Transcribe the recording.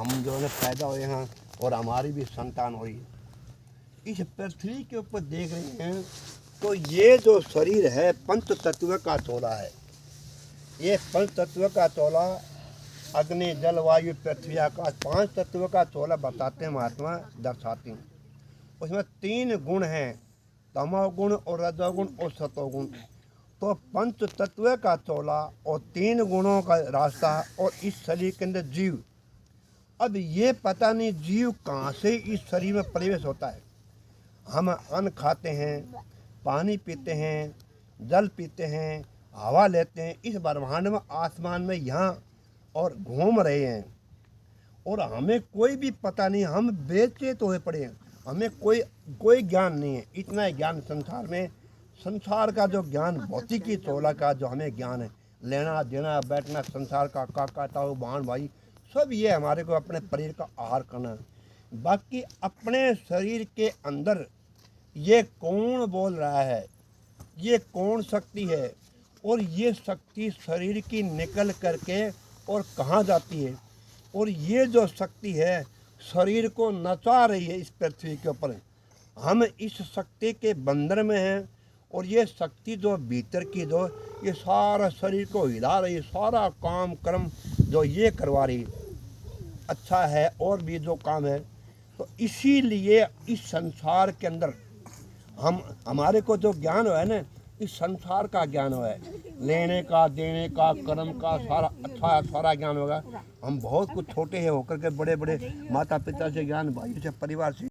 हम जो है पैदा हुए हैं और हमारी भी संतान हुई। इस पृथ्वी के ऊपर देख रहे हैं तो ये जो शरीर है पंच तत्व का चोला है। ये पंच तत्व का चोला अग्नि जल वायु पृथ्वी आकाश 5 तत्व का चोला बताते हैं महात्मा, दर्शाते हैं। उसमें 3 गुण हैं, तमोगुण और रजोगुण और सतोगुण। तो पंच तत्व का चोला और 3 गुणों का रास्ता और इस शरीर के अंदर जीव। अब ये पता नहीं जीव कहाँ से इस शरीर में प्रवेश होता है। हम अन्न खाते हैं, पानी पीते हैं, जल पीते हैं, हवा लेते हैं, इस ब्रह्मांड में आसमान में यहाँ और घूम रहे हैं और हमें कोई भी पता नहीं, हम बेचैन हुए पड़े हैं। हमें कोई ज्ञान नहीं है। इतना ज्ञान संसार में, संसार का जो ज्ञान भौतिकी चोला का जो हमें ज्ञान है, लेना देना बैठना संसार का काका ताऊ बहन भाई सब ये हमारे को अपने शरीर का आहार करना है। बाकी अपने शरीर के अंदर ये कौन बोल रहा है, ये कौन शक्ति है और ये शक्ति शरीर की निकल करके और कहाँ जाती है और ये जो शक्ति है शरीर को नचा रही है इस पृथ्वी के ऊपर। हम इस शक्ति के बंधन में हैं और ये शक्ति जो भीतर की जो ये सारा शरीर को हिला रही है, सारा काम कर्म जो ये करवा रही है। अच्छा है और भी जो काम है, तो इसीलिए इस संसार के अंदर हमारे को जो ज्ञान है ना, इस संसार का ज्ञान है, लेने का देने का कर्म का सारा अच्छा सारा ज्ञान होगा। हम बहुत कुछ छोटे हैं होकर के बड़े बड़े माता पिता से ज्ञान, भाई से, परिवार से